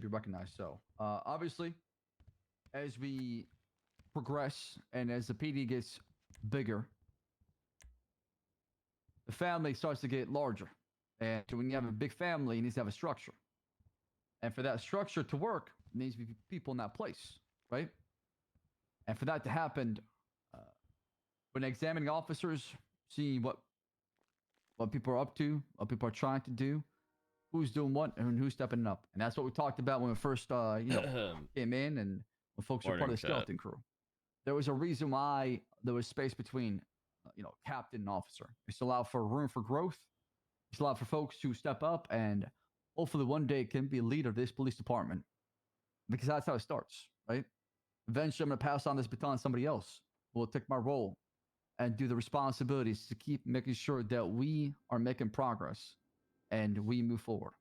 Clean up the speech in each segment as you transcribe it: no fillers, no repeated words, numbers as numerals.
you recognize. So, obviously, as we progress and as the PD gets bigger, the family starts to get larger. And when you have a big family, you need to have a structure. And for that structure to work, it needs to be people in that place, right? And for that to happen, when examining officers, see what people are up to, what people are trying to do, who's doing what, and who's stepping up. And that's what we talked about when we first, came in and when folks were part of the skeleton crew. There was a reason why there was space between, captain and officer. It's allowed for room for growth. It's allowed for folks to step up and hopefully one day can be a leader of this police department. Because that's how it starts, right? Eventually, I'm going to pass on this baton to somebody else who will take my role and do the responsibilities to keep making sure that we are making progress and we move forward.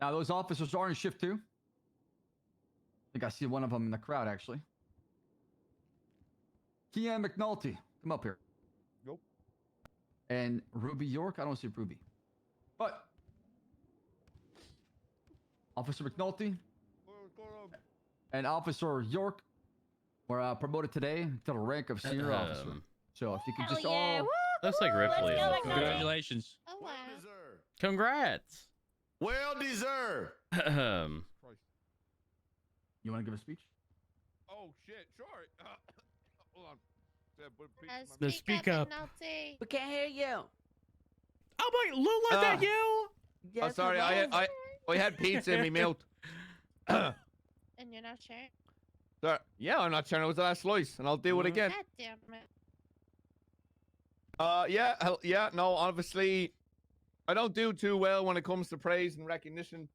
Now, those officers are in shift too. I think I see one of them in the crowd, actually. Kean McNulty, come up here. Nope. And Ruby York, I don't see Ruby. But Officer McNulty and Officer York were promoted today to the rank of senior officer. So if you could just all... Looks like Ripley. Congratulations. Oh, wow. Congrats. Well deserved. You want to give a speech? Oh shit, sure. Hold on. Speak up. McNulty. We can't hear you. Oh my, Lula, is that you? Yes, Oh, sorry, I had pizza in my mouth. And you're not sharing? Sorry. Yeah, I'm not sharing. It was the last slice, and I'll do it again. God damn it. Yeah, no, obviously, I don't do too well when it comes to praise and recognition,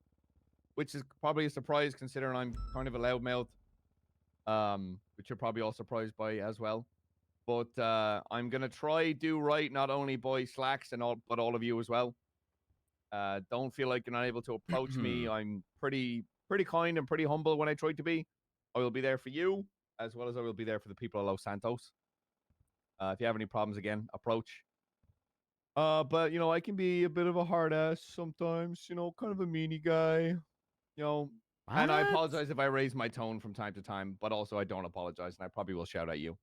which is probably a surprise considering I'm kind of a loudmouth, which you're probably all surprised by as well. But I'm gonna try do right, not only by Slacks but all of you as well. Don't feel like you're not able to approach me. I'm pretty kind and pretty humble when I try to be. I will be there for you as well as I will be there for the people of Los Santos. If you have any problems, again, approach. But I can be a bit of a hard ass sometimes. Kind of a meanie guy. And I apologize if I raise my tone from time to time, but also I don't apologize, and I probably will shout at you.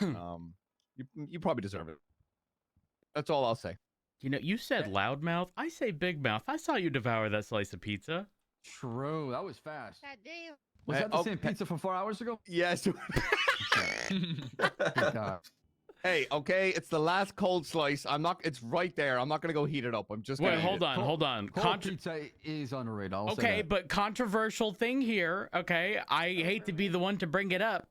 You probably deserve it. That's all I'll say. You said loudmouth. I say big mouth. I saw you devour that slice of pizza. True, that was fast. God damn. Was that the same pizza from 4 hours ago? Yes. God. Hey, okay, it's the last cold slice. It's right there. I'm not gonna go heat it up. I'm just gonna hold on. Cold pizza is underrated. Okay, but controversial thing here. Okay, I hate to be the one to bring it up,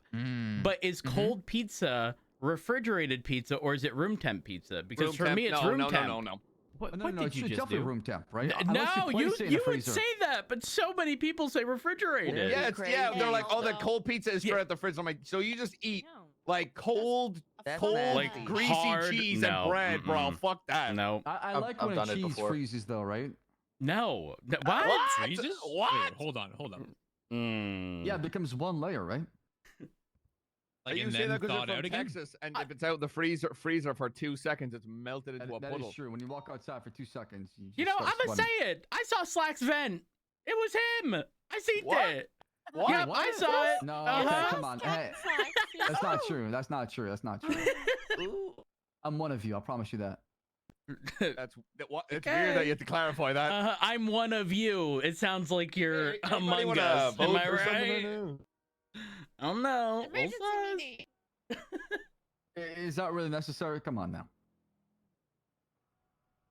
but is cold pizza refrigerated pizza or is it room temp pizza? Because for me, it's room temp. No. What No, did you just do? Room temp, right? No, you would say that, but so many people say refrigerated. Yeah, they're like, oh, the cold pizza is straight out the fridge. I'm like, so you just eat like cold, like greasy hard, cheese and bread, bro. Fuck that. No. I like when a cheese freezes, though, right? No. What? Freezes? What? Wait, hold on. Yeah, it becomes one layer, right? Like, you say that because you're from Texas, and if it's out the freezer for 2 seconds, it's melted into a puddle. That is true. When you walk outside for 2 seconds, I'm gonna say it. I saw Slack's vent. It was him. I seen it. What? Yep, I saw it. No, okay, come on. Hey, that's not true. That's not true. I'm one of you. I promise you that. It's weird that you have to clarify that. I'm one of you. It sounds like you're among us. Am I right? I don't know. Emergency meeting. Is that really necessary? Come on now.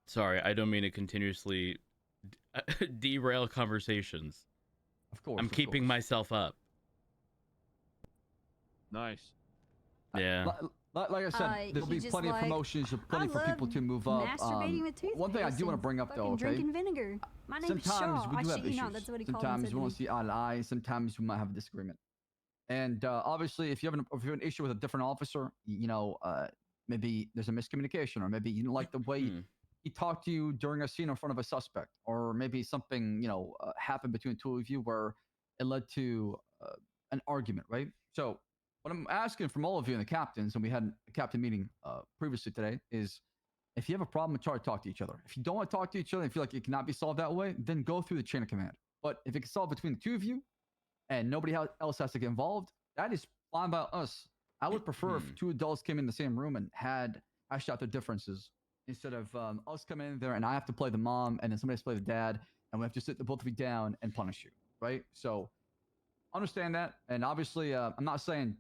Sorry, I don't mean to continuously derail conversations. Of course. I'm keeping myself up. Nice. Yeah. Like I said, there'll be plenty of promotions, plenty for people to move up. One thing I do want to bring up, though, okay? Drinking vinegar. My name is Sometimes Shaw. we do have issues. That's what he Sometimes we won't see eye to eye. Sometimes we might have a disagreement. And obviously, if you have an issue with a different officer, maybe there's a miscommunication, or maybe you didn't like the way he talked to you during a scene in front of a suspect, or maybe something happened between the two of you where it led to an argument, right? So what I'm asking from all of you and the captains, and we had a captain meeting previously today, is if you have a problem, try to talk to each other. If you don't want to talk to each other and feel like it cannot be solved that way, then go through the chain of command. But if it can solve between the two of you and nobody else has to get involved, that is fine by us. I would prefer if two adults came in the same room and had hashed out their differences instead of us coming in there and I have to play the mom and then somebody has to play the dad and we have to sit the both of you down and punish you, right? So understand that. And obviously, I'm not saying,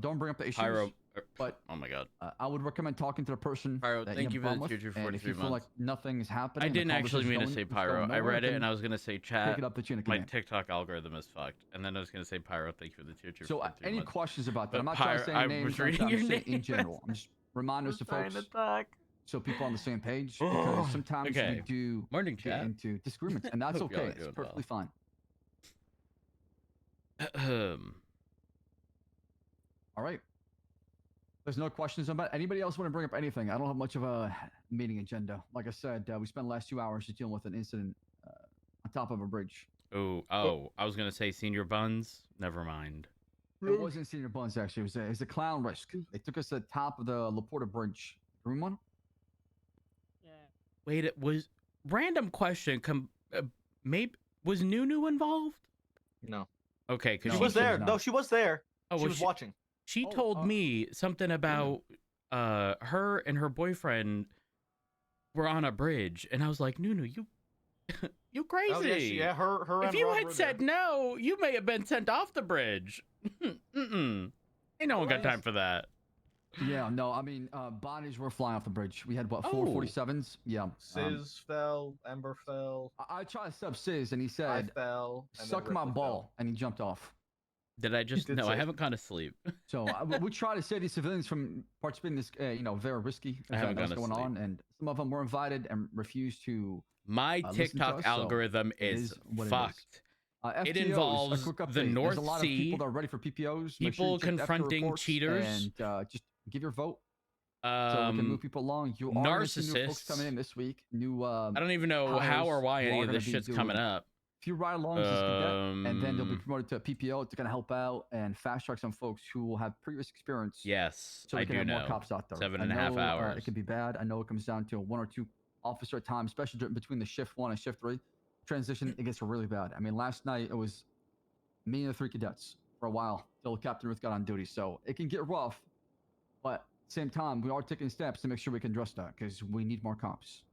don't bring up the issues. Pyro, but oh my god. I would recommend talking to the person. Pyro, that thank you have a for the problem with, tier 2 and if 43 you feel like months. nothing's happening, I the didn't actually mean to conversation's say going pyro. I nowhere, read it then and I was gonna say take chat. it up the chain of My command. TikTok algorithm is fucked, and then I was gonna say pyro. Thank you for the tier 2. So 43 any months. questions about that? But I'm not trying to Pyro, say I names. was I'm reading trying to your say in name. general. I'm just reminders to folks so people are on the same page because sometimes Okay. we do Morning get chat. into disagreements, and that's Hope y'all okay. are It's doing perfectly fine. All right. There's no questions about anybody else want to bring up anything. I don't have much of a meeting agenda. Like I said, we spent the last 2 hours just dealing with an incident on top of a bridge. Oh, I was gonna say senior buns. Never mind. It wasn't Senior Buns, actually. It was a clown risk. They took us to the top of the Laporta Bridge. Room one? Wait, it was random question. Maybe was Nunu involved? No. Okay, because No, She was there. not. No, she was there. Oh, She was watching. She Oh, told me something about her and her boyfriend were on a bridge, and I was like, Nunu, you crazy? Oh, yeah, her. If and you Rob had were said there. no, you may have been sent off the bridge. Ain't no one got time for that. Yeah, no, I mean, bodies were flying off the bridge. We had, what, Oh. 447s? Yeah. Sis fell. Ember fell. I tried to sub Sis, and he I said, fell. and then suck my Ripley ball, fell. and he jumped off. Did I just? did No, I say- haven't gone to sleep. So we try to save these civilians from participating in this, very risky I haven't event that's gone to going sleep. on, and some of them were invited and refused to. My listen to TikTok us, so algorithm it is what it is. fucked. FTOs, involves a quick update. the North There's a lot Sea, of people that are ready for PPOs. Make sure you people check the FTO confronting reports cheaters. and just give your vote so we can move people along. You are gonna see new folks narcissists. coming in this week. New. I don't even know how or hires why who any are of gonna this be shit's coming doing up. a few ride-alongs as cadet, and then they'll be Um, promoted to a PPO to kind of help out and fast-track some folks who will have previous experience. Yes, So I we can do have know. more cops out there. 7.5 I know, hours. it can be bad. I know it comes down to 1 or 2 officer at times, especially between the shift 1 and shift 3 transition. It gets really bad. I mean, last night it was me and the 3 cadets for a while till Captain Ruth got on duty. So it can get rough, but at the same time, we are taking steps to make sure we can address that because we need more cops.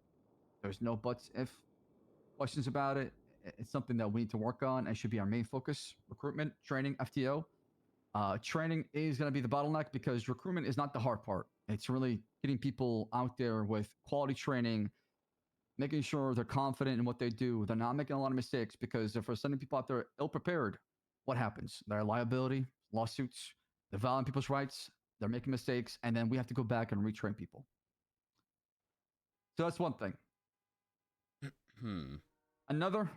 There's no buts, if questions about it. It's something that we need to work on and should be our main focus. Recruitment, training, FTO. Training is going to be the bottleneck because recruitment is not the hard part. It's really getting people out there with quality training, making sure they're confident in what they do. They're not making a lot of mistakes because if we're sending people out there ill-prepared, what happens? There are liability, lawsuits, they're violating people's rights, they're making mistakes, and then we have to go back and retrain people. So that's one thing. Another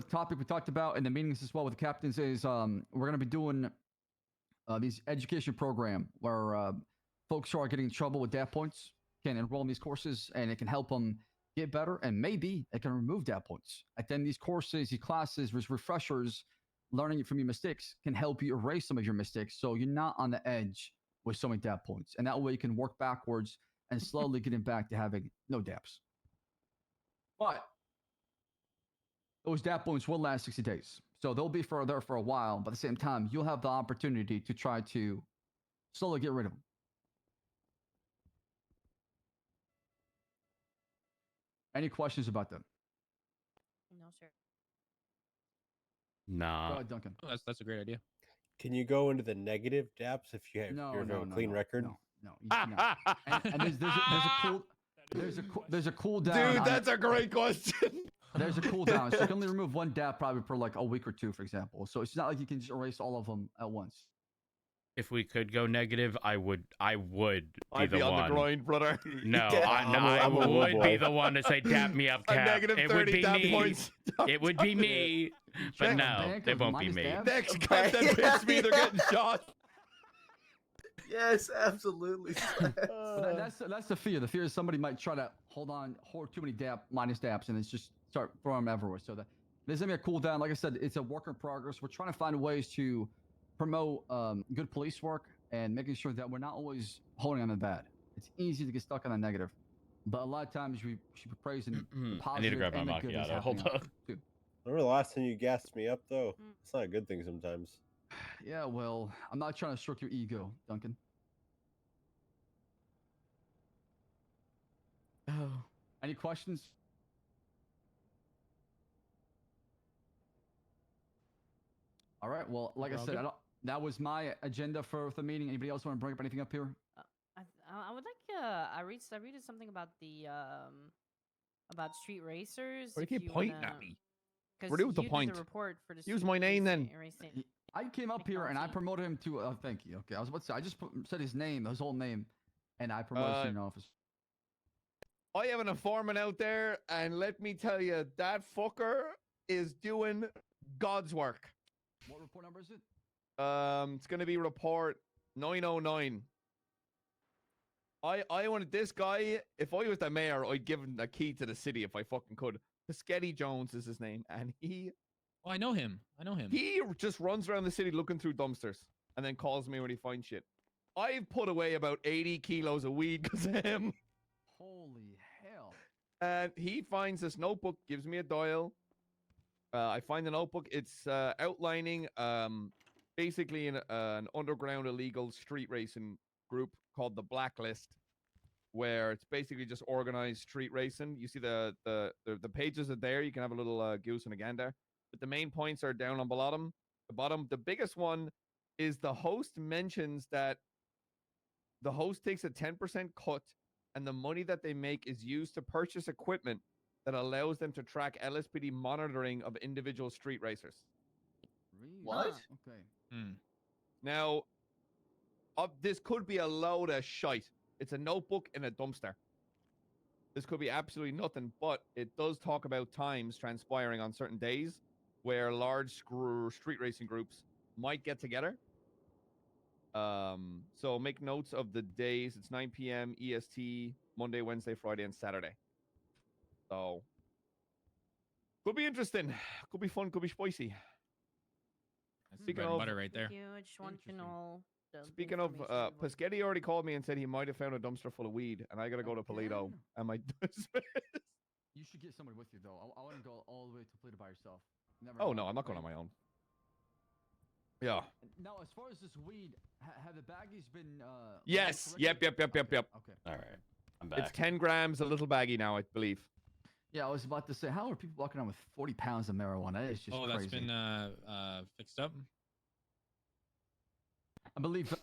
topic we talked about in the meetings as well with the captains is we're going to be doing these education program where folks who are getting in trouble with DAP points can enroll in these courses and it can help them get better and maybe it can remove DAP points. And then these courses, these classes, these refreshers, learning from your mistakes can help you erase some of your mistakes so you're not on the edge with so many DAP points. And that way you can work backwards and slowly getting back to having no DAPs. But those DAP points will last 60 days. So they'll be there for a while, but at the same time, you'll have the opportunity to try to slowly get rid of them. Any questions about them? No, sir. Go Nah. ahead, Duncan. Oh, that's a great idea. Can you go into the negative DAPs if you have No, you have no, a no, clean no, record? No, you cannot. And there's a cooldown. Dude, on that's it. a great question. There's a cooldown, so you can only remove 1 DAP probably for like a week or 2, for example. So it's not like you can just erase all of them at once. If we could go negative, I would be I'd the be on one. the grind, brother. No, Yeah, I I'm a rude would be boy. the one to say dap me up, A Cap. negative It would 30 be DAP me. points. It would be me. But Check a no, bank it of won't be minus me. dabs. Next content hits me, they're getting shot. Yes, absolutely. But that's the fear. The fear is somebody might try to hoard too many minus DAPs, and it's just start throwing them everywhere. So there's gonna be a cooldown. Like I said, it's a work in progress. We're trying to find ways to promote good police work and making sure that we're not always holding on the bad. It's easy to get stuck on the negative. But a lot of times we should be praising the I need to positive grab my and the good that's macchiato. Hold happening up. too. Remember the last time you gassed me up, though? Mm. It's not a good thing sometimes. Yeah, well, I'm not trying to stroke your ego, Duncan. Oh. Any questions? All right. Well, like I We're all said, good? that was my agenda for the meeting. Anybody else want to bring up anything up here? I would like I read something about the about street racers. Why do you if keep pointing wanna- at me? 'cause What do with the you did point? the report for the Use street my name then. racing. I came up here and I Technology. promoted him to. Thank you. Okay, I was about to say I just said his name, his whole name, and I promoted him to an office. I have an informant out there, and let me tell you, that fucker is doing God's work. What report number is it? It's gonna be report 909. I wanted this guy. If I was the mayor, I'd give him a key to the city if I fucking could. Pescetti Jones is his name, and he Oh, I know him. I know him. he just runs around the city looking through dumpsters, and then calls me when he finds shit. I've put away about 80 kilos of weed because of him. Holy hell! And he finds this notebook, gives me a dial. I find the notebook. It's outlining basically an underground illegal street racing group called the Blacklist, where it's basically just organized street racing. You see the pages are there. You can have a little goose and a gander. But the main points are down on bottom. The bottom. The biggest one is the host mentions that the host takes a 10% cut, and the money that they make is used to purchase equipment that allows them to track LSPD monitoring of individual street racers. Really? What? Okay. Hmm. Now, this could be a load of shite. It's a notebook in a dumpster. This could be absolutely nothing, but it does talk about times transpiring on certain days where large street racing groups might get together. So make notes of the days. It's 9 p.m. EST, Monday, Wednesday, Friday, and Saturday. So could be interesting. Could be fun. Could be spicy. That's Speaking bread and of- butter right there. Thank you. I just want to Interesting. know. The Speaking of, information what- Pescetti already called me and said he might have found a dumpster full of weed, and I gotta go to Polito. Again? And my You should get somebody with you though. I wouldn't go all the way to Toledo by yourself. Never oh gone, no, I'm not going on right? my own. Yeah. Now, as far as this weed, have the baggies been? Yes. labeled correctly? Yep. Okay. All right. I'm back. It's 10 grams, a little baggy now, I believe. Yeah, I was about to say, how are people walking around with 40 pounds of marijuana? That is just Oh, crazy. that's been fixed up. I believe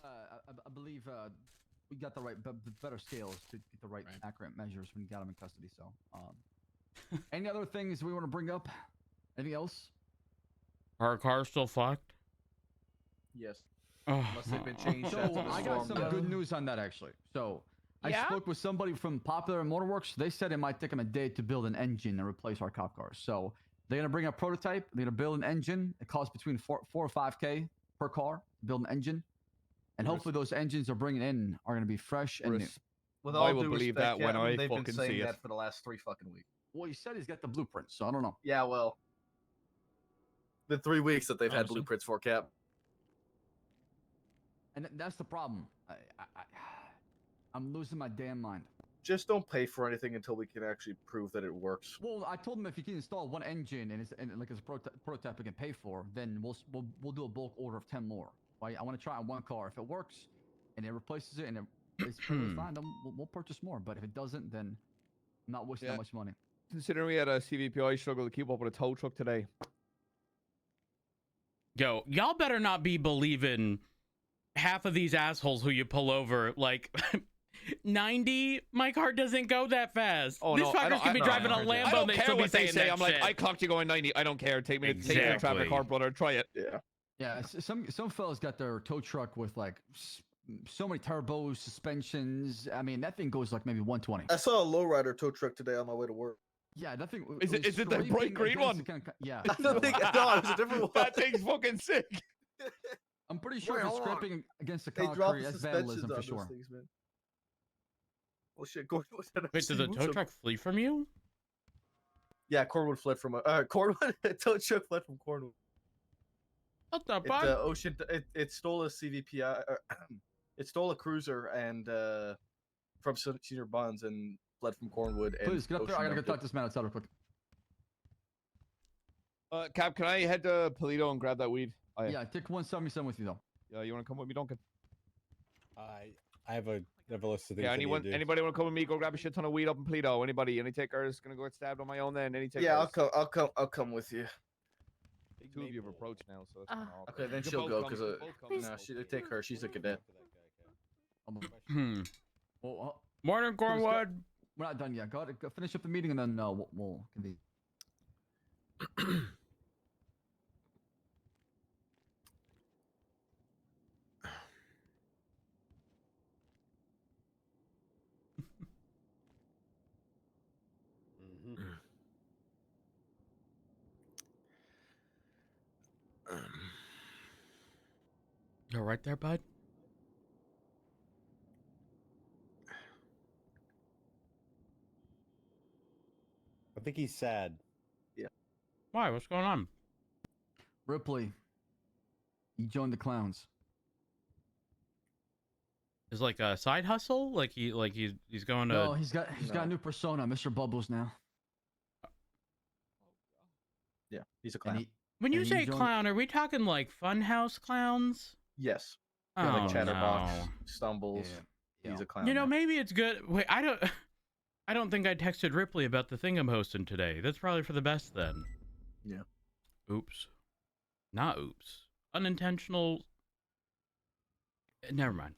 we got the right, better scales to get the right, Right. accurate measures when you got them in custody. So, any other things we want to bring up? Anything else? Our car's still fucked. Yes. Oh, Unless they've been changed So after the I got storm. some Yeah. good news on that actually. So I Yeah? spoke with somebody from Popular Motorworks. They said it might take them a day to build an engine and replace our cop cars. So they're gonna bring a prototype. They're gonna build an engine. It costs between four or 5K per car to build an engine. And hopefully those engines they're bringing in are gonna be fresh and new. With I all will due believe respect, that when Captain, I they've been fucking saying see it. that for the last 3 fucking weeks. Well, he said he's got the blueprints, so I don't know. Yeah, well, the 3 weeks that they've had Honestly. blueprints for, Cap. And that's the problem. I'm losing my damn mind. Just don't pay for anything until we can actually prove that it works. Well, I told him if he can install one engine and it's like it's a prototype we can pay for, then we'll do a bulk order of 10 more. Right? I want to try on one car. If it works and it replaces it and it's perfectly fine, then we'll purchase more. But if it doesn't, then I'm not wasting Yeah. that much money. Considering we had a CVPI struggle to keep up with a tow truck today. Yo, y'all better not be believing half of these assholes who you pull over. Like 90, my car doesn't go that fast. Oh, These no, I fuckers don't- could be I- driving no, a I Lambo I don't and they care still be what they saying say. that I'm like, shit. I clocked you going 90. I don't care. Take me to the traffic Exactly. car, brother. Try it. Yeah. Yeah, some fellas got their tow truck with like so many turbos, suspensions. I mean, that thing goes like maybe 120. I saw a lowrider tow truck today on my way to work. Yeah, that thing. Is it- was is it the bright scraping green against one? the kind of- yeah. I don't think no, it was a different one. That thing's fucking sick. I'm pretty sure Wait, if it's hold on. scraping against the They dropped concrete, the that's suspensions vandalism on for those sure. things, man. Oh shit, Gordon was at Wait, did the tow truck flee from you? Yeah, Cornwood fled from Cornwood. A tow truck fled from Cornwood. What the It, fuck? Ocean. It stole a CVPI. It stole a cruiser and from Senior Bonds, and fled from Cornwood. And Please get up there. I gotta go Ocean talk to this man outside real quick. Cap, can I head to Polito and grab that weed? Yeah, take 177 with you though. Yeah, you want to come with me, Duncan? I have a list of things. Yeah, I need to do. anybody want to come with me? Go grab a shit ton of weed up in Polito. Anybody? Any takers? Gonna go get stabbed on my own then? Any takers? Yeah, I'll come with you. Two of you have approached now, so that's kind of awkward. Okay, then You she'll both go come, because you both come, no, both she come. take her. She's a cadet. Hmm. Well, Morning, Cornwood. we're not done yet. Go finish up the meeting and then we'll convene. You all right there, bud? I think he's sad. Why? What's going on? Ripley, he joined the clowns. Is like a side hustle? Like he's going to. No, he's got a No. new persona, Mr. Bubbles now. Yeah, he's a And clown. he, When you and say joined- clown, are we talking like funhouse clowns? Yes. Oh, Yeah, like Chatterbox, no. Stumbles. yeah. He's a clown. You know, now. maybe it's good. Wait, I don't think I texted Ripley about the thing I'm hosting today. That's probably for the best then. Yeah. Oops. Not oops. Unintentional. Never mind.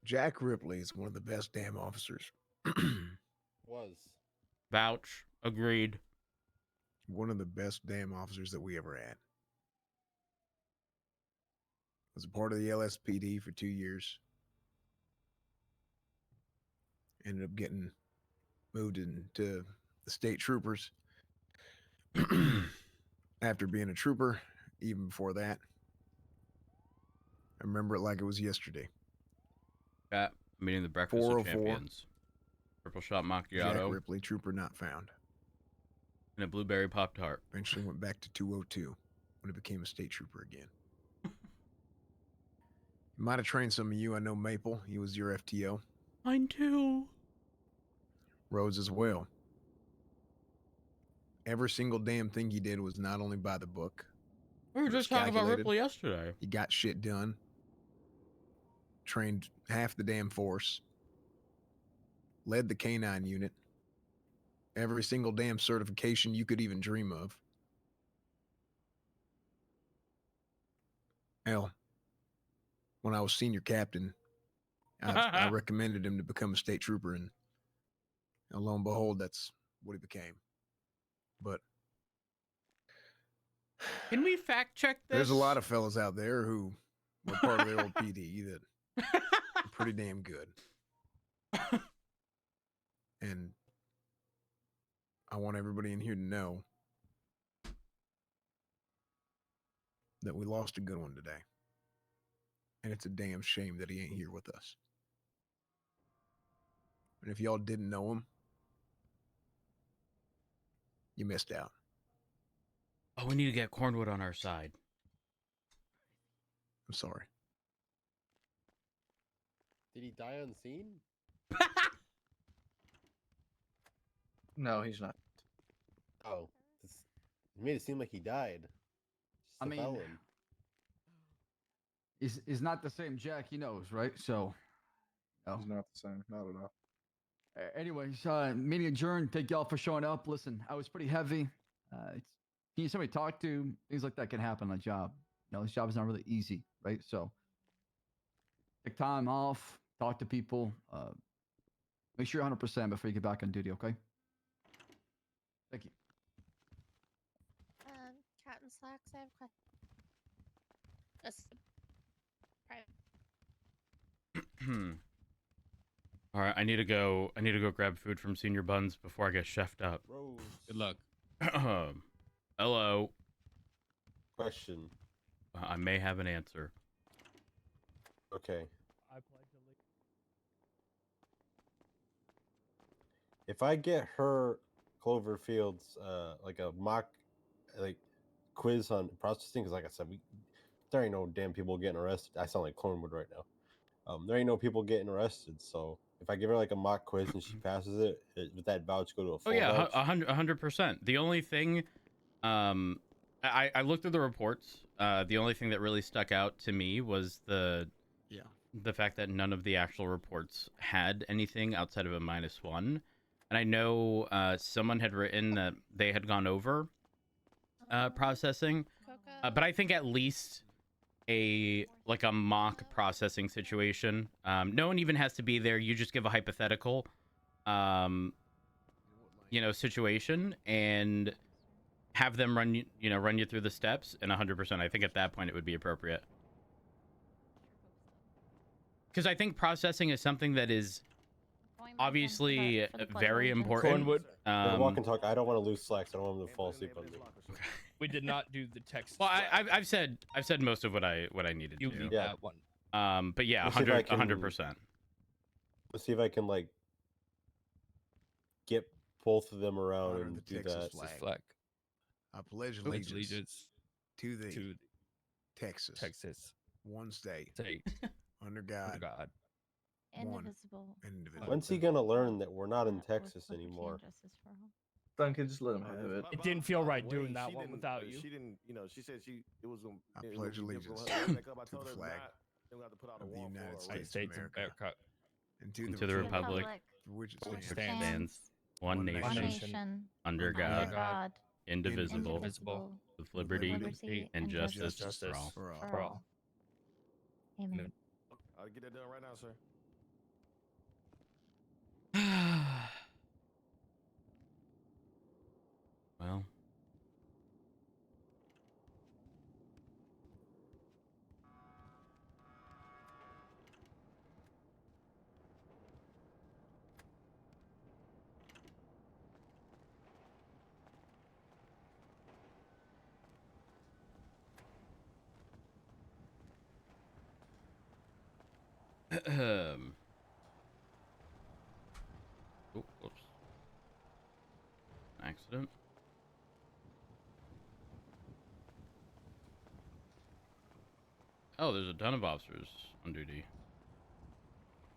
Jack Ripley is one of the best damn officers. Was. Vouch. Agreed. One of the best damn officers that we ever had. Was a part of the LSPD for 2 years. Ended up getting moved into the state troopers. After being a trooper, even before that. I remember it like it was yesterday. Cat. Meeting the Breakfast of 404. Champions. Purple shot Jack macchiato Ripley, trooper not found. and a blueberry Pop Tart. Eventually went back to 202 when he became a state trooper again. He might have trained some of you. I know Maple. He was your FTO. Mine too. Rhodes as well. Every single damn thing he did was not only by the book. We were It was just talking about calculated. Ripley yesterday. He got shit done. Trained half the damn force. Led the K9 unit. Every single damn certification you could even dream of. Hell, when I was senior captain, I recommended him to become a state trooper, and lo and behold, that's what he became. But Can we fact check this? there's a lot of fellas out there who were part of the old PD that are pretty damn good. And I want everybody in here to know that we lost a good one today. And it's a damn shame that he ain't here with us. And if y'all didn't know him, you missed out. Oh, we need to get Cornwood on our side. I'm sorry. Did he die on scene? No, he's not. Oh, it made it seem like he died. Just I a mean, felon. is not the same Jack he knows, right? So, no. He's not the same. Not at all. Anyways, meeting adjourned. Thank y'all for showing up. Listen, I was pretty heavy. It's, you need somebody to talk to. Things like that can happen on a job. You know, this job is not really easy, right? So, take time off, talk to people. Make sure you're 100% before you get back on duty, okay? Thank you. Captain Slacks, I have a question. All right, I need to go grab food from Senior Buns before I get chefed up. Rose. Good luck. Hello. Question. I may have an answer. Okay. If I get her Cloverfield's like a mock like quiz on processing, because like I said, there ain't no damn people getting arrested. I sound like Cornwood right now. there ain't no people getting arrested. So if I give her like a mock quiz and she passes it, does that vouch go to a Oh full yeah, vouch? 100%. The only thing, I looked at the reports. The only thing that really stuck out to me was the fact that none of the actual reports had anything outside of a -1. And I know someone had written that they had gone over processing, but I think at least a mock processing situation. No one even has to be there. You just give a hypothetical, situation and have them run you through the steps. And 100%, I think at that point it would be appropriate. Because I think processing is something that is obviously very important. Cornwood. Walk and talk. I don't want to lose slacks. I don't want them to fall asleep on me. We did not do the text. Well, I've said most of what I needed You to. leave Yeah. that one. But yeah, Let's see if I can- 100%. Let's see if I can like get both of them around Honor and the do Texas that. flag. Flag. I pledge Pledge allegiance to the to Texas, Texas. one state, State. under Under God, God. one Indivisible. and indivisible. When's he gonna learn that we're not in With Texas liberty anymore? and justice for all. Duncan, just let him have it. It didn't feel right doing that one without you. She didn't, she said it was going I pledge allegiance to the flag of the United States States of of America, America. and To to the republic for which it for which stands, stands one One nation, One nation, nation. under Under God, God. indivisible, indivisible, with liberty Liberty and justice justice for all. for all. For all. Amen. I'll get that done right now, sir. Well, oh, whoops. Accident. Oh, there's a ton of officers on duty.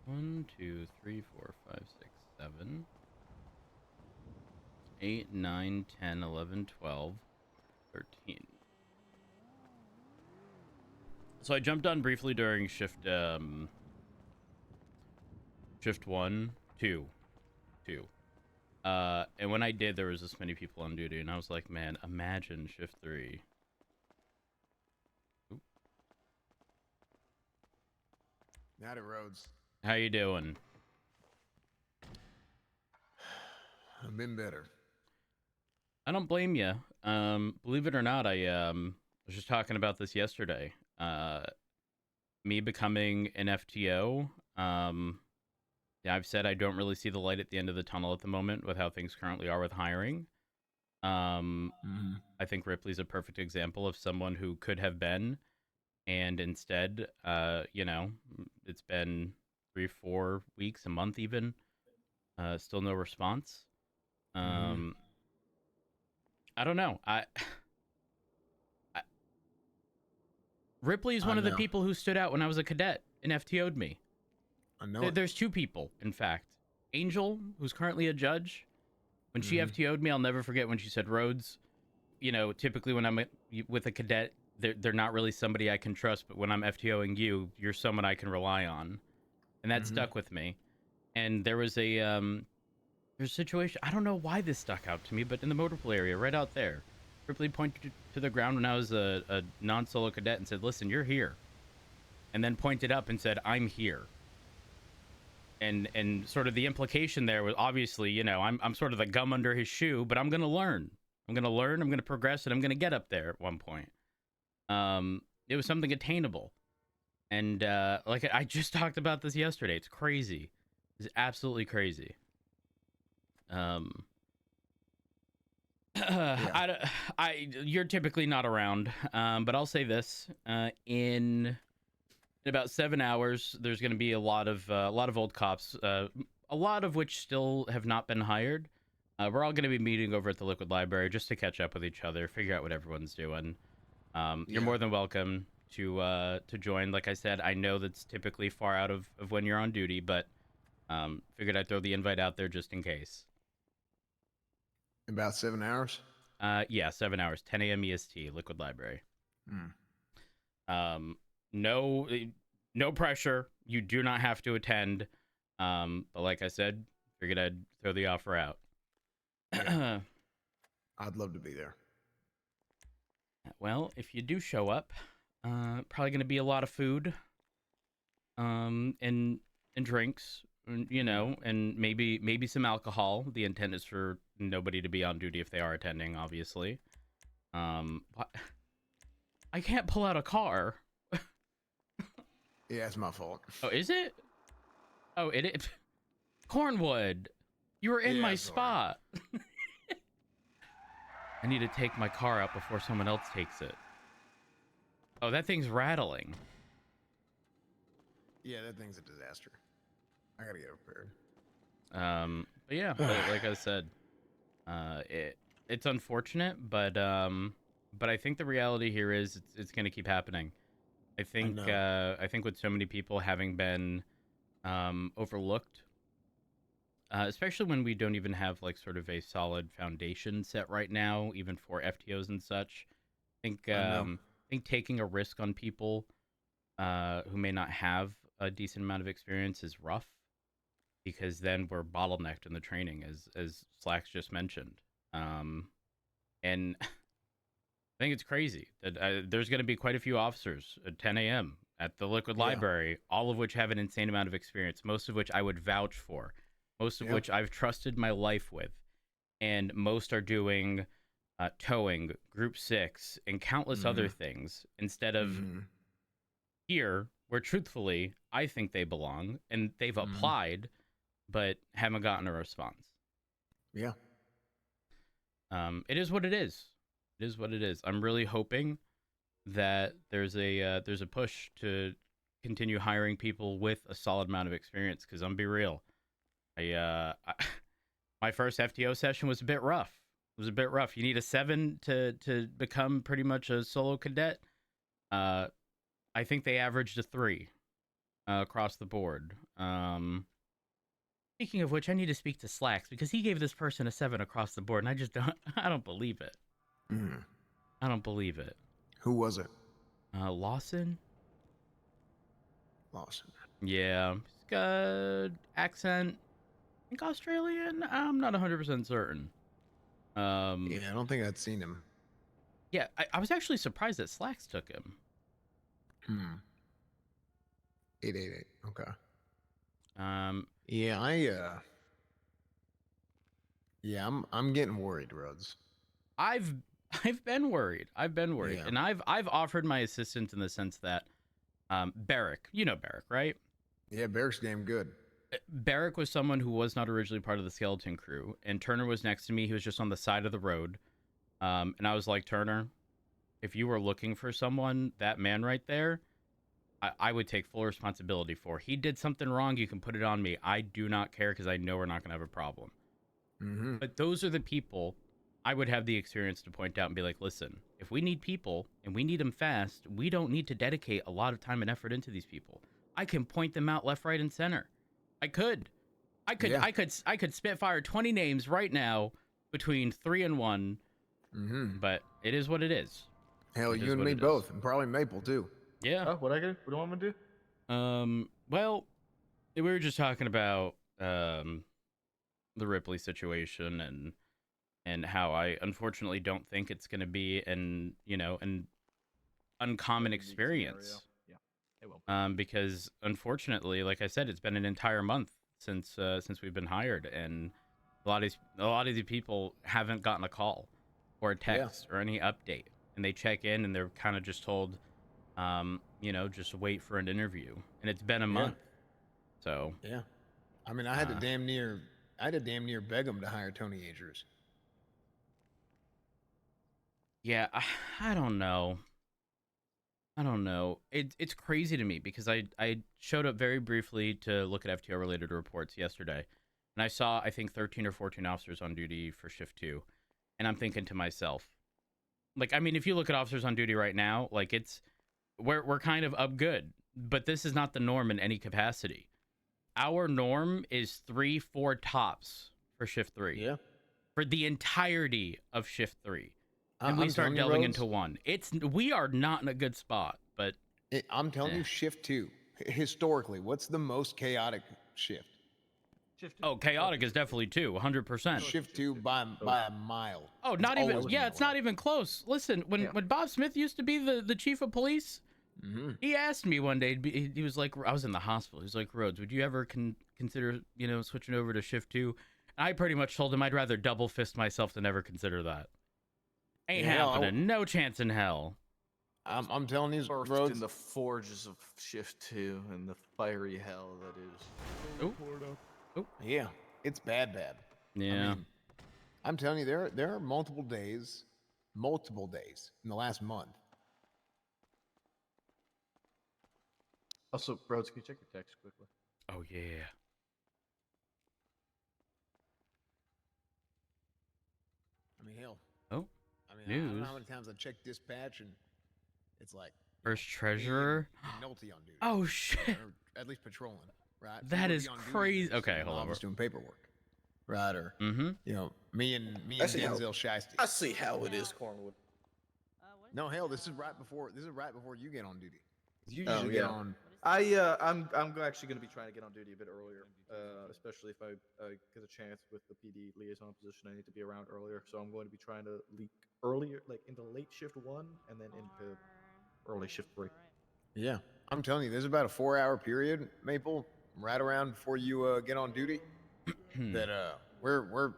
1, 2, 3, 4, 5, 6, 7, 8, 9, 10, 11, 12, 13. So I jumped on briefly during shift 1, 2. And when I did, there was this many people on duty, and I was like, man, imagine shift 3. Oop. Howdy, Rhodes. How you doing? I've been better. I don't blame you. Believe it or not, I was just talking about this yesterday. Me becoming an FTO. Yeah, I've said I don't really see the light at the end of the tunnel at the moment with how things currently are with hiring. I think Ripley's a perfect example of someone who could have been, and instead, it's been 3-4 weeks, a month even, still no response. I don't know. Ripley is one of the people who stood out when I was a cadet and FTO'd me. I know. There's two people, in fact. Angel, who's currently a judge. When she FTO'd me, I'll never forget when she said, Rhodes, typically when I'm with a cadet, they're not really somebody I can trust, but when I'm FTOing you, you're someone I can rely on. And that stuck with me. And there was there's a situation, I don't know why this stuck out to me, but in the motor pool area, right out there, Ripley pointed to the ground when I was a non-solo cadet and said, listen, you're here. And then pointed up and said, I'm here. And sort of the implication there was obviously, I'm sort of the gum under his shoe, but I'm going to learn. I'm going to progress, and I'm going to get up there at one point. It was something attainable. And I just talked about this yesterday. It's crazy. It's absolutely crazy. You're typically not around, but I'll say this: in about 7 hours, there's going to be a lot of old cops, a lot of which still have not been hired. We're all going to be meeting over at the Liquid Library just to catch up with each other, figure out what everyone's doing. You're more than welcome to join. Like I said, I know that's typically far out of when you're on duty, but figured I'd throw the invite out there just in case. About 7 hours. Yeah, 7 hours, 10 a.m. EST, Liquid Library. Hmm. No pressure. You do not have to attend. But like I said, figured I'd throw the offer out. Yeah. I'd love to be there. Well, if you do show up, probably going to be a lot of food, and drinks, you know, and maybe some alcohol. The intent is for nobody to be on duty if they are attending, obviously. I can't pull out a car. Yeah, it's my fault. Oh, is it? Oh, it is. Cornwood, you were in Yeah, my sorry. spot. I need to take my car out before someone else takes it. Oh, that thing's rattling. Yeah, that thing's a disaster. I gotta get prepared. But yeah, like I said, it's unfortunate, but I think the reality here is it's going to keep happening. I think with so many people having been overlooked, especially when we don't even have like sort of a solid foundation set right now, even for FTOs and such. I think taking a risk on people who may not have a decent amount of experience is rough, because then we're bottlenecked in the training, as Slacks just mentioned. And I think it's crazy that there's going to be quite a few officers at 10 a.m. at the Liquid Library, all of which have an insane amount of experience, most of which I would vouch for, most of which I've trusted my life with, and most are doing towing, Group 6, and countless other things, instead of here, where truthfully, I think they belong, and they've applied, but haven't gotten a response. Yeah. It is what it is. It is what it is. I'm really hoping that there's a push to continue hiring people with a solid amount of experience, because I'm be real, my first FTO session was a bit rough. It was a bit rough. You need a 7 to become pretty much a solo cadet. I think they averaged a 3 across the board. Speaking of which, I need to speak to Slacks, because he gave this person a 7 across the board, and I don't believe it. I don't believe it. Who was it? Lawson? Lawson. Yeah. He's got accent. I think Australian? I'm not 100% certain. Yeah, I don't think I'd seen him. Yeah, I was actually surprised that Slacks took him. 888. Okay. Yeah, I'm getting worried, Rhodes. I've been worried. Yeah. And I've offered my assistance in the sense that Barrick, you know Barrick, right? Yeah, Barrick's damn good. Barrick was someone who was not originally part of the skeleton crew, and Turner was next to me. He was just on the side of the road. And I was like, Turner, if you were looking for someone, that man right there, I would take full responsibility for. He did something wrong, you can put it on me. I do not care, because I know we're not going to have a problem. But those are the people I would have the experience to point out and be like, listen, if we need people and we need them fast, we don't need to dedicate a lot of time and effort into these people. I can point them out left, right, and center. I could spitfire 20 names right now between 3 and 1. But it is what it is. Hell, you and me both, and probably Maple too. Yeah. Oh, what I do? What do you want me to do? Well, we were just talking about the Ripley situation and how I unfortunately don't think it's going to be an uncommon experience. Yeah, it will. Because unfortunately, like I said, it's been an entire month since we've been hired, and a lot of these people haven't gotten a call or a text or any update, and they check in and they're kind of just told, just wait for an interview, and it's been a month. So yeah, I mean, I had to damn near beg them to hire Tony Agers. Yeah, I don't know. It's crazy to me, because I showed up very briefly to look at FTO related reports yesterday, and I saw, I think, 13 or 14 officers on duty for shift 2, and I'm thinking to myself, like, I mean, if you look at officers on duty right now, like, it's we're kind of up good, but this is not the norm in any capacity. Our norm is 3-4 tops for shift 3. Yeah. For the entirety of shift 3. I- And we I'm start telling you, delving Rhodes, into 1. We are not in a good spot, but I'm telling you, shift 2. Historically, what's the most chaotic shift? oh, chaotic is definitely 2, 100%. Shift 2 by a mile. Oh, It's not even. always been Yeah, that it's way. not even close. Listen, when Bob Smith used to be the chief of police, he asked me one day. He was like, I was in the hospital. He was like, Rhodes, would you ever consider switching over to shift 2? And I pretty much told him I'd rather double fist myself than ever consider that. Ain't happening. No chance in hell. I'm telling you, First Rhodes. in the forges of shift 2 and the fiery hell that is. Oh, yeah, it's bad. Yeah. I'm telling you, there are multiple days in the last month. Also, Rhodes, can you check your text quickly? Oh yeah. I mean, hell. Oh. I mean, I don't know News. how many times I checked dispatch and it's like First treasurer. McNulty on duty. Oh shit. Or at least patrolling, right? That He would is be on duty crazy. in Okay, the hold on. office doing paperwork, right? Or me and I see how- Denzel Shiesty. I see how it is, Cornwood. No, hell, this is right before you get on duty. You Oh, usually yeah. get on. I'm actually going to be trying to get on duty a bit earlier, especially if I get a chance with the PD liaison position. I need to be around earlier, so I'm going to be trying to leak earlier, like into late shift 1 and then into early shift 3. Yeah, I'm telling you, there's about a 4-hour period, Maple, right around before you get on duty. that we're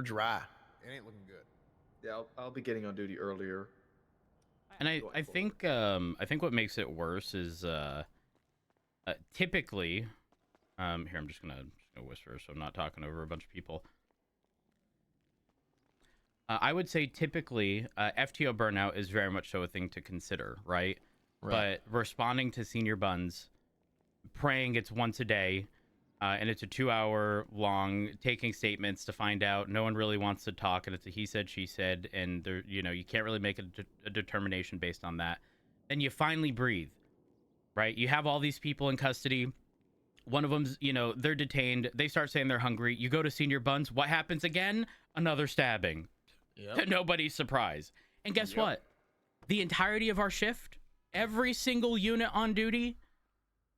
dry. It ain't looking good. Yeah, I'll be getting on duty earlier. And I think what makes it worse is typically here I'm just gonna whisper so I'm not talking over a bunch of people. I would say typically FTO burnout is very much so a thing to consider, right? But responding to senior buns, praying it's once a day, and it's a 2-hour long taking statements to find out no one really wants to talk, and it's a he said she said, and there you can't really make a determination based on that. Then you finally breathe, right? You have all these people in custody. One of them's they're detained. They start saying they're hungry. You go to senior buns. What happens again? Another stabbing. To nobody's surprise. And guess what? The entirety of our shift, every single unit on duty,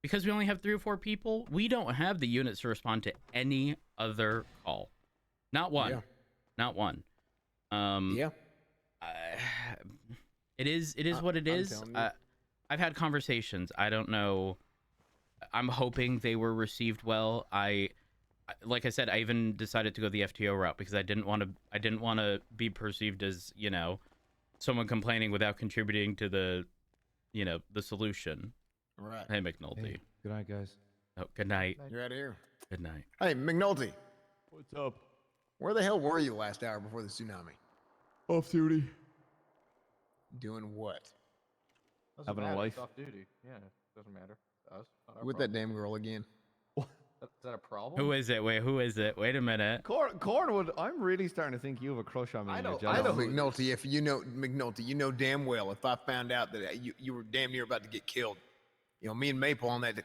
because we only have 3 or 4 people, we don't have the units to respond to any other call. Not one. Yeah. Not one. It is what it I'm is. telling you. I've had conversations. I don't know. I'm hoping they were received well. Like I said, I even decided to go the FTO route because I didn't want to be perceived as, someone complaining without contributing to the solution. Right. Hey, McNulty. Hey, good night, guys. Oh, good night. You're out of here. Good night. Hey, McNulty. What's up? Where the hell were you last hour before the tsunami? Off duty. Doing what? Doesn't Having a matter, life. it's off duty. Yeah, doesn't matter. to us. Not our With that problem. damn girl again. Is that a problem? Who is it? Wait, who is it? Wait a minute. Cornwood, I'm really starting to think you have a crush on me. I know- You're I jealous. know who it McNulty, if you know McNulty, you know damn well if I found out that you were damn near about to get killed, me and Maple on that.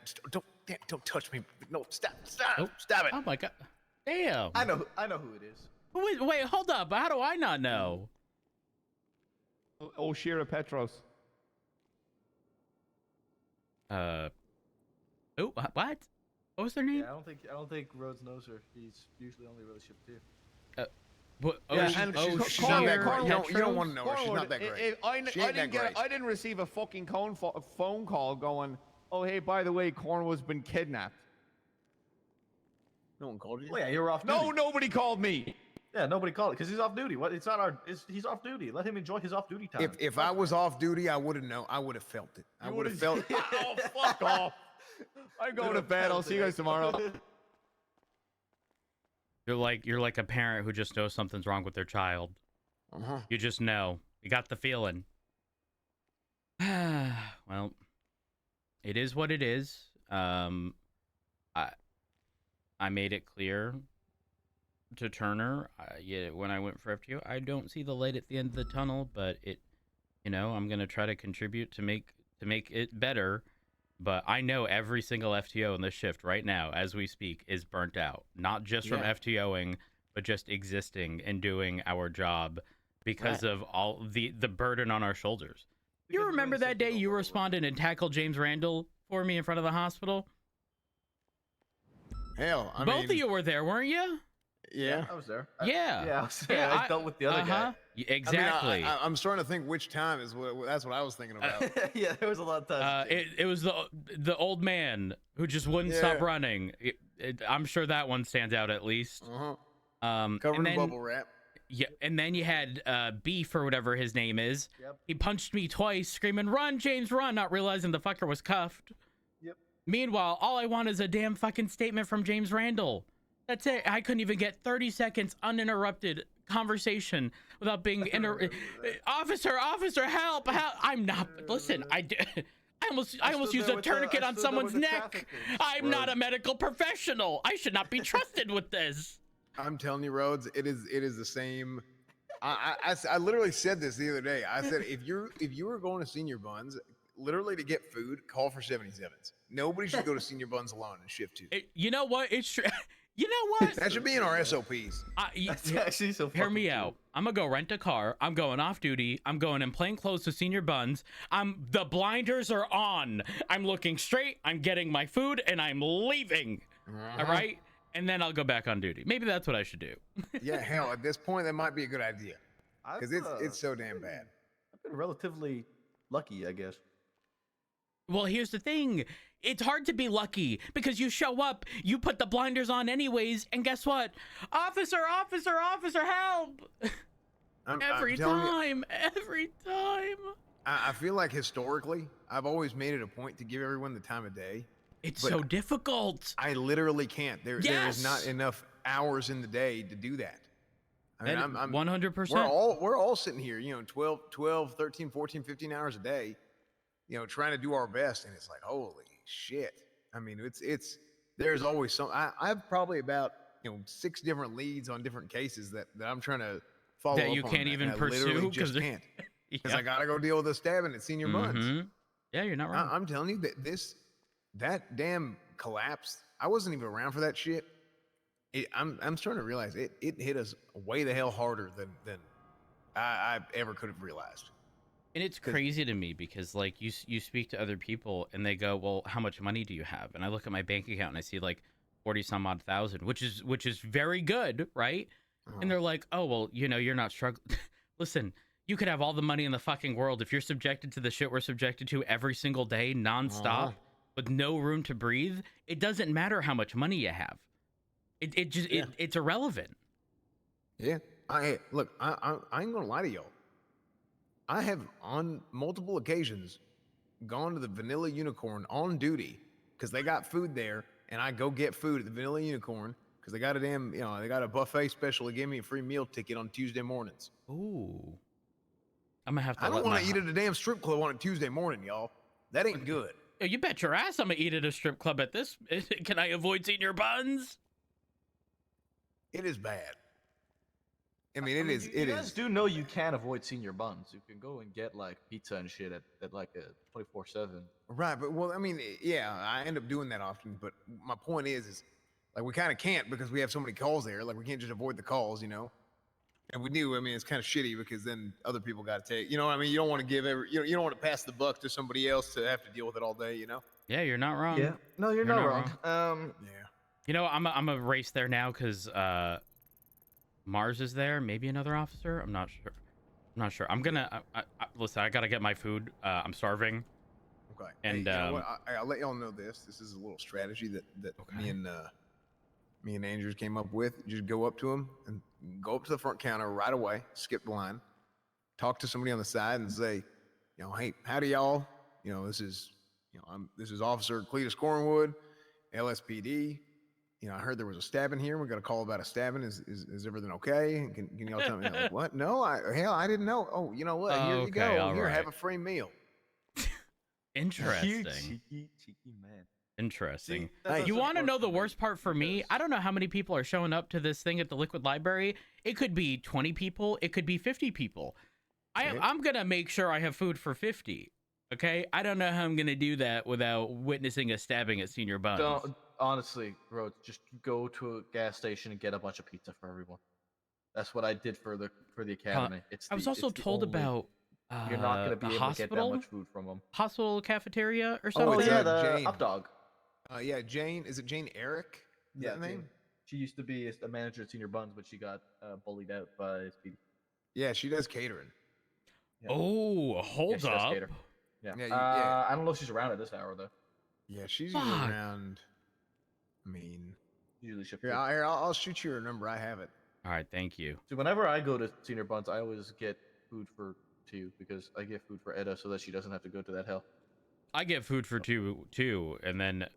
Don't touch me. No, stop it. Oh my god. Damn. I know who it is. Who is, wait, hold up. How do I not know? Oh, Shira Petros. Oh, what? What was their name? Yeah, I don't think Rhodes knows her. He's usually only really shipped 2. What? Oh, Yeah, she- and oh, she's she's not that your great. You don't Petros? want to know her. She's not that great. I didn't receive a fucking phone call going, oh, hey, by the way, Cornwood's been kidnapped. No one called you. Oh yeah, you're off duty. No, nobody called me. Yeah, nobody called it because he's off duty. What? It's not our. He's off duty. Let him enjoy his off duty time. If I was off duty, I would have known. I would have felt it. I would have felt. Oh, fuck off. I'm going to bed. I'll see you guys tomorrow. You're like a parent who just knows something's wrong with their child. You just know. You got the feeling. Well, it is what it is. I made it clear to Turner, when I went for FTO, I don't see the light at the end of the tunnel, but I'm gonna try to contribute to make to make it better, but I know every single FTO in this shift right now, as we speak, is burnt out. Not just from Yeah. FTOing, but just existing and doing our job because of all the burden on our shoulders. You remember that day you responded and tackled James Randall for me in front of the hospital? Hell, I Both mean, of you were there, weren't you? Yeah. I was there. Yeah. Yeah, I was there. I dealt with the other guy. Exactly. I mean, I'm starting to think which time is that's what I was thinking about. Yeah, there was a lot of times. It was the old man who just wouldn't stop running. I'm sure that one stands out at least. Covered in bubble wrap. Yeah, and then you had Beef or whatever his name is. Yep. He punched me twice, screaming, "Run, James, run!" Not realizing the fucker was cuffed. Yep. Meanwhile, all I want is a damn fucking statement from James Randall. That's it. I couldn't even get 30 seconds uninterrupted conversation without being officer, help! I'm not. Listen, I almost used a tourniquet on someone's neck. I'm not a medical professional. I should not be trusted with this. I'm telling you, Rhodes, it is the same. I literally said this the other day. I said if you were going to Senior Buns, literally to get food, call for 77s. Nobody should go to Senior Buns alone in shift 2. You know what? It's true. You know what? That should be in our SOPs. That's actually so Hear me fucking out. true. I'm gonna go rent a car. I'm going off duty. I'm going in plain clothes to Senior Buns. The blinders are on. I'm looking straight. I'm getting my food and I'm leaving. All right. And then I'll go back on duty. Maybe that's what I should do. Yeah, hell, at this point, that might be a good idea because it's so damn bad. I've been relatively lucky, I guess. Well, here's the thing. It's hard to be lucky because you show up, you put the blinders on anyways, and guess what? Officer, help! Every time. I feel like historically, I've always made it a point to give everyone the time of day. It's so difficult. I literally can't. There is not enough hours in the day to do that. I mean, I'm 100%. We're all sitting here, 12, 13, 14, 15 hours a day, trying to do our best. And it's like, holy shit. I mean, there's always some, I have probably about, 6 different leads on different cases that I'm trying to follow that up you on can't even I pursue literally just can't because I got to go deal with a stabbing at Senior Buns. Yeah, you're not wrong. I'm telling you that damn collapse. I wasn't even around for that shit. I'm starting to realize it hit us way the hell harder than I ever could have realized. And it's crazy to me because like you speak to other people and they go, well, how much money do you have? And I look at my bank account and I see like 40 some odd thousand, which is very good, right? And they're like, oh, well, you're not struggling. Listen, you could have all the money in the fucking world. If you're subjected to the shit we're subjected to every single day, nonstop, with no room to breathe, it doesn't matter how much money you have. It's irrelevant. Yeah. I ain't gonna lie to y'all. I have on multiple occasions gone to the Vanilla Unicorn on duty because they got food there, and I go get food at the Vanilla Unicorn because they got they got a buffet special. They gave me a free meal ticket on Tuesday mornings. Ooh. I'm gonna have to. I don't want to eat at a damn strip club on a Tuesday morning, y'all. That ain't good. You bet your ass I'm gonna eat at a strip club at this. Can I avoid Senior Buns? It is bad. I mean, it is. You guys do know you can avoid Senior Buns. You can go and get like pizza and shit at like a 24/7. Right, but well, I mean, yeah, I end up doing that often. But my point is like we kind of can't because we have so many calls there. Like we can't just avoid the calls, And we do. I mean, it's kind of shitty because then other people got to take. You don't want to give you don't want to pass the buck to somebody else to have to deal with it all day. Yeah, you're not wrong. Yeah, no, you're not wrong. Yeah. I'm a race there now because Mars is there. Maybe another officer. I'm not sure. I'm gonna listen. I gotta get my food. I'm starving. Okay. And hey, I'll let y'all know this. This is a little strategy that me and Andrews came up with. Just go up to him and go up to the front counter right away. Skip the line. Talk to somebody on the side and say, hey, howdy y'all. This is Officer Cletus Cornwood, LSPD. I heard there was a stabbing here. We got a call about a stabbing. Is everything okay? Can y'all tell me? Like, what? No, I didn't know. Oh, you know what? Here you go. Here, have a free meal. Interesting. Cheeky man. Interesting. See, you want to know the worst part for me? I don't know how many people are showing up to this thing at the Liquid Library. It could be 20 people. It could be 50 people. I'm going to make sure I have food for 50. Okay, I don't know how I'm gonna do that without witnessing a stabbing at Senior Buns. Don't honestly, bro. Just go to a gas station and get a bunch of pizza for everyone. That's what I did for the academy. I was also told about you're not gonna the be able to get that hospital, much food from them. hospital cafeteria or Oh, something. it's yeah, the Jane. up dog. Yeah, Jane. Is it Jane Eric? Is that the name? Jane. She used to be a manager at Senior Buns, but she got bullied out by SPD. Yeah, she does catering. Yeah. Oh, Yeah, hold she does up. cater. Yeah. Yeah, yeah. I don't know if she's around at this hour though. Yeah, she's usually Fuck. around. I mean, Usually shift. here, I'll shoot you her number. I have it. All right, thank you. So whenever I go to Senior Buns, I always get food for 2 because I get food for Edda so that she doesn't have to go to that hell. I get food for two, and then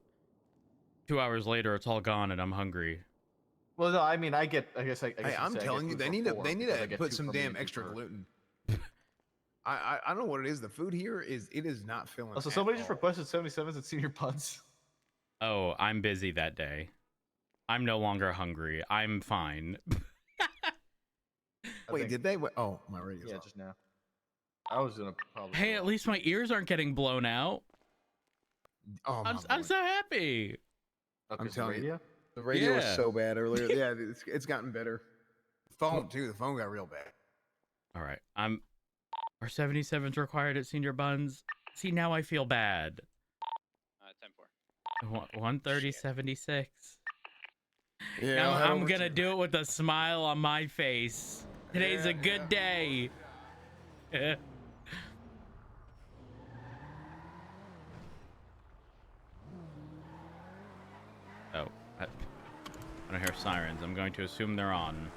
2 hours later, it's all gone, and I'm hungry. Well, no, I mean, I guess Hey, I'm telling you, they need to put some damn extra gluten. I don't know what it is. The food here is not filling. Oh, so somebody just requested 77s at Senior Buns. Oh, I'm busy that day. I'm no longer hungry. I'm fine. Wait, did they? Oh, my radio's Yeah, off. just now. I was gonna probably. Hey, at least my ears aren't getting blown out. Oh, I'm so happy. I'm telling you, the radio was so bad earlier. Yeah, it's gotten better. The phone too. The phone got real bad. All right, Are 77s required at Senior Buns? See, now I feel bad. 10-4. 130.76. Yeah, Now I'm gonna do it with a smile on my face. Today's a good day. Oh, I don't hear sirens. I'm going to assume they're on.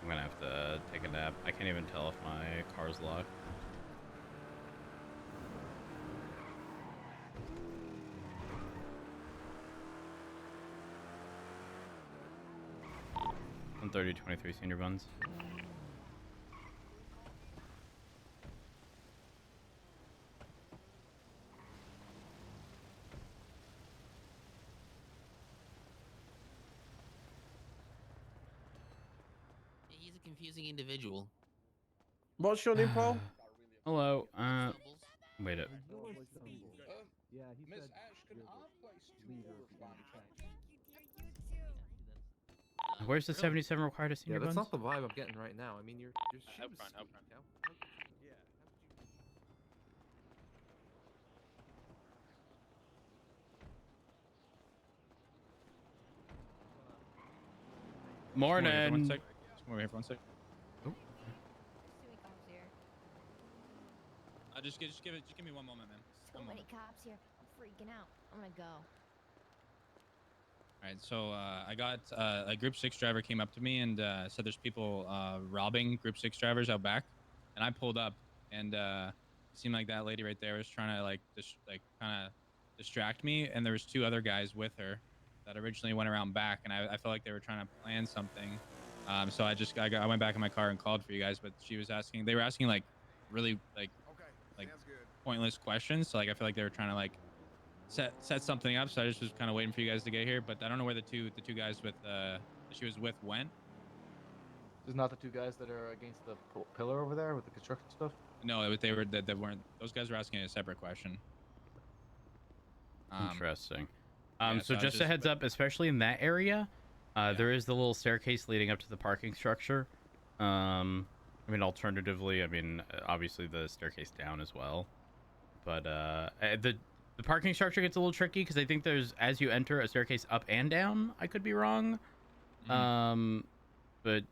I'm gonna have to take a nap. I can't even tell if my car's locked. On 3023 Senior Buns. He's a confusing individual. What's your name, Paul? Hello. Wait it. Yeah, he said Where's the 77 required at Senior Yeah, that's Buns? not the vibe I'm getting right now. I mean, your Out shoes. front, out front. Morning. Just come over here for 1 sec. Just give me 1 moment, man. So many cops here. I'm freaking out. I'm gonna go. All right, so I got a Group 6 driver came up to me and said there's people robbing Group 6 drivers out back, and I pulled up, and it seemed like that lady right there was trying to kind of distract me, and there was 2 other guys with her that originally went around back, and I felt like they were trying to plan something. So I went back in my car and called for you guys, but they were asking like really like pointless questions. So like I feel like they were trying to like set something up. So I just was kind of waiting for you guys to get here, but I don't know where the two guys with that she was with went. This is not the 2 guys that are against the pillar over there with the construction stuff. No, they weren't. Those guys were asking a separate question. Interesting. yeah, So so just a heads up, especially in that area, there is the little staircase leading up to the parking structure. I mean, alternatively, obviously the staircase down as well. But the parking structure gets a little tricky because I think there's, as you enter, a staircase up and down. I could be wrong. But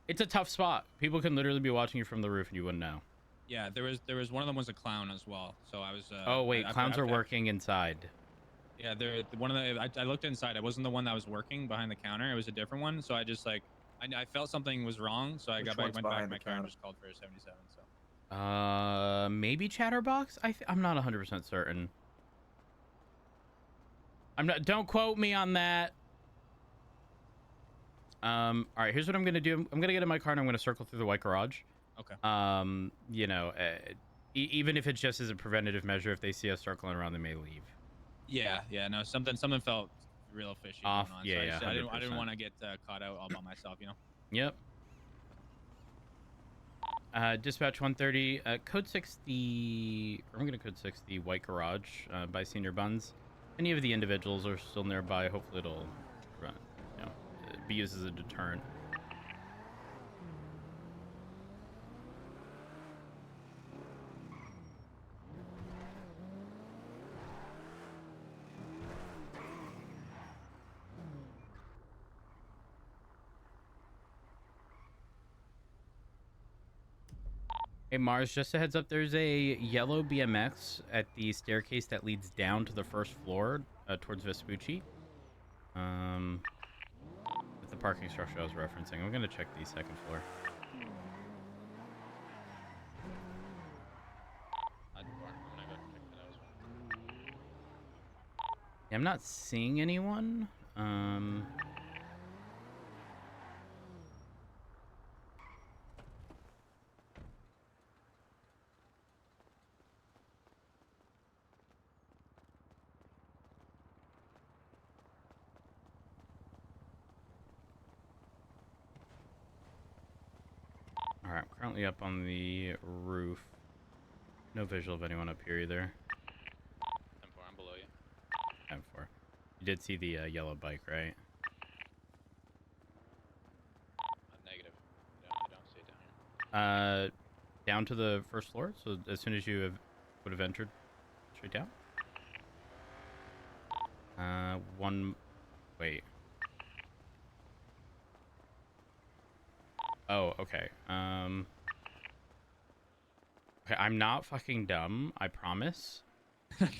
it's a tough spot. People can literally be watching you from the roof and you wouldn't know. Yeah, there was one of them was a clown as well. So I was. Oh wait, clowns are working inside. Yeah, I looked inside. I wasn't the one that was working behind the counter. It was a different one. So I just I felt something was wrong. So I went back in my car and just called for a 77. So. Maybe Chatterbox. I'm not 100% certain. Don't quote me on that. All right, here's what I'm gonna do. I'm gonna get in my car and I'm gonna circle through the white garage. Okay. even if it's just as a preventative measure, if they see us circling around, they may leave. Yeah, no, something felt real fishy Off, going on. yeah, so I didn't 100%. want to get caught out all by myself, you know. Yep. Dispatch 130, code 6 the, I'm gonna code 6 the white garage by Senior Buns. Any of the individuals are still nearby. Hopefully it'll run, be used as a deterrent. Hey Mars, just a heads up, there's a yellow BMX at the staircase that leads down to the first floor towards Vespucci. With the parking structure I was referencing. I'm gonna check the second floor. Yeah, I'm not seeing anyone. Alright, I'm currently up on the roof. No visual of anyone up here either. 10-4, I'm below you. 10-4. You did see the yellow bike, right? Negative. I don't see it down here. Down to the first floor. So as soon as you would have entered, straight down. Wait. Oh, okay. Okay, I'm not fucking dumb. I promise.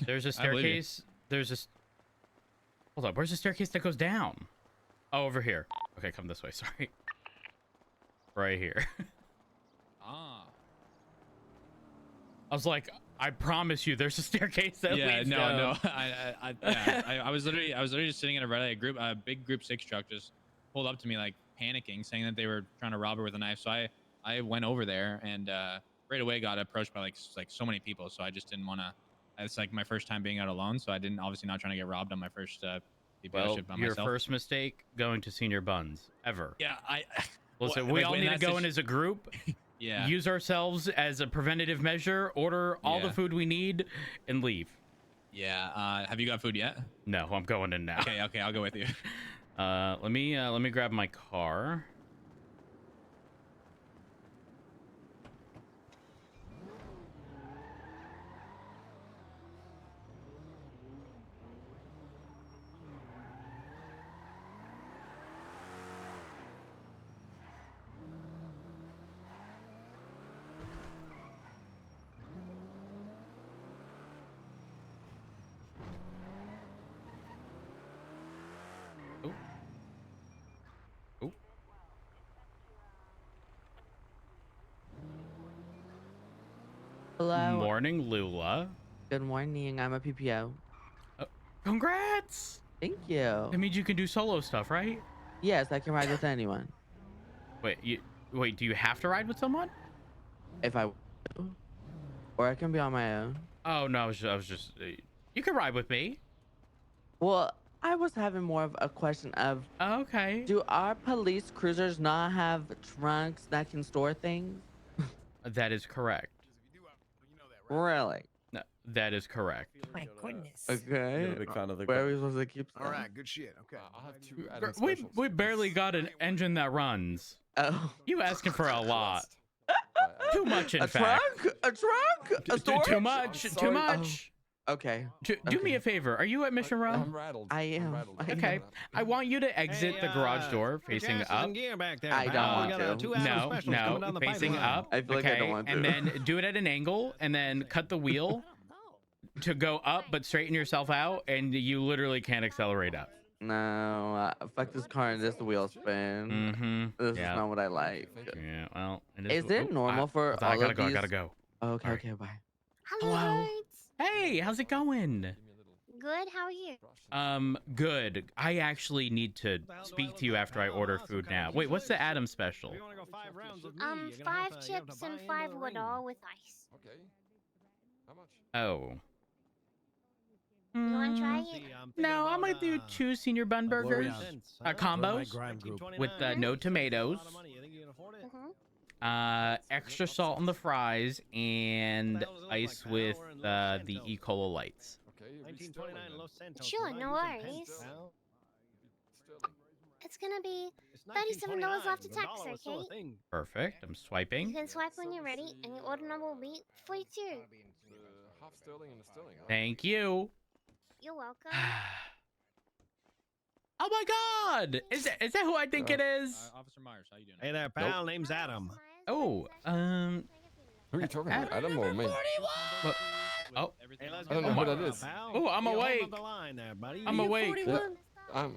There's a staircase. Hold up. Where's the staircase that goes down? Oh, over here. Okay, come this way. Sorry. Right here. Ah. I was like, I promise you, there's a staircase that leads down. No. I was literally just sitting in a big group 6 truck just pulled up to me like panicking, saying that they were trying to rob her with a knife. So I went over there and right away got approached by like so many people. So I just didn't want to. It's like my first time being out alone, so I didn't obviously not trying to get robbed on my first Well, ship by your myself. first mistake going to Senior Buns ever. Yeah, Listen, well, we like, all in need to that go in as a group. Yeah. Use ourselves as a preventative measure. Order all the food we need and leave. Yeah. Have you got food yet? No, I'm going in now. Okay, I'll go with you. Let me grab my car. Hello. Morning, Lula. Good morning. I'm a PPO. Congrats. Thank you. That means you can do solo stuff, right? Yes, I can ride with anyone. Wait, do you have to ride with someone? If I, or I can be on my own. Oh no, I was just. You can ride with me. Well, I was having more of a question of. Okay. Do our police cruisers not have trunks that can store things? That is correct. Really? No, that is correct. My goodness. Okay. You're a big fan of the Where are we supposed to keep stuff? All right, good shit. Okay. I'll have 2 added We barely got an engine that runs. Oh. You asking for a lot. Too much, in fact. A trunk? A storage? Too much. Too much. Okay. Do me a favor. Are you at Mission Row? I'm rattled. I am. Okay. I want you to exit the garage door facing up. I don't want to. No, facing up. I feel like I don't want to. And then do it at an angle, and then cut the wheel to go up, but straighten yourself out, and you literally can't accelerate up. No, fuck this car and this wheel spin. This is not what I like. Yeah, well, Is it normal for all I gotta of go. these? I gotta go. Okay, All right. okay, bye. Hello. Hey, how's it going? Good. How are you? Good. I actually need to speak to you after I order food now. Wait, what's the Adam special? 5 chips and 5 wood all with ice. Okay. Oh. You want to try Mm, it? No, I might do 2 senior bun burgers, combos with no tomatoes, extra salt on the fries, and ice with the E. Cola lights. Sure, no worries. It's gonna be $37 after tax, okay? Perfect. I'm You swiping. can swipe when you're ready, and your order number will be 42. Half sterling and a sterling. Thank you. You're welcome. Oh my God! Is that who I think it is? Officer Myers, how you doing? Hey there, pal. Name's Adam. Oh, Who are you talking about? Adam or me? What? Oh, Hey, let's I don't know get who going, that is. pal. Oh, I'm You hold awake. up the line there, buddy. I'm awake. Yeah,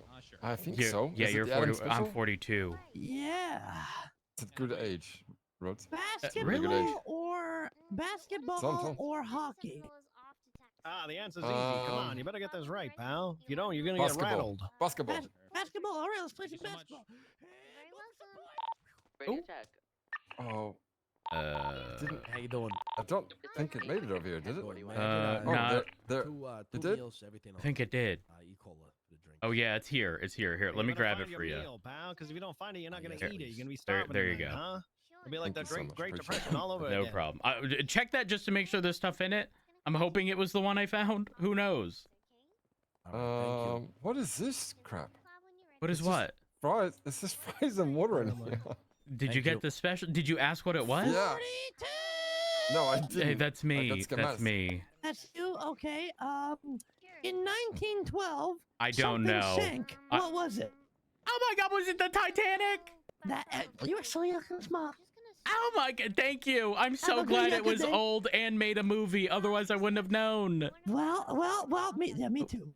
I think so. Yeah, Is it you're the Adam 40. I'm special? 42. Yeah. It's a good age, Rhodes. Basketball Really? Good age. or basketball Sometimes. or hockey. The answer's easy. Come on, you better get this right, pal. If you don't, you're gonna get Basketball. rattled. Basketball. Basketball. All right, let's play some basketball. Oh. Didn't. How you doing? I don't think it made it over here, did it? Nah, there. It did? I think it did. Oh yeah, it's here. It's here. Here, let me grab it for you. Because if you don't find it, you're not gonna Here. eat it. You're gonna be There, starving. there you tonight, go. Huh? It'll be like Thank the you so much. Great Appreciate Depression all over No again. problem. Check that just to make sure there's stuff in it. I'm hoping it was the one I found. Who knows? What is this crap? What is It's just what? Fries. It's just fries and water in here. Did you get the special? Did you ask what it was? Yeah. No, I didn't. Hey, that's I me. got That's schemas. me. That's you. Okay. In 1912, I don't something know. sank. What was it? Oh my God! Was it the Titanic? You were so young smart. Oh my God! Thank you. I'm Have so a good glad day, it was good day. old and made a movie. Otherwise, I wouldn't have known. Well. Me too.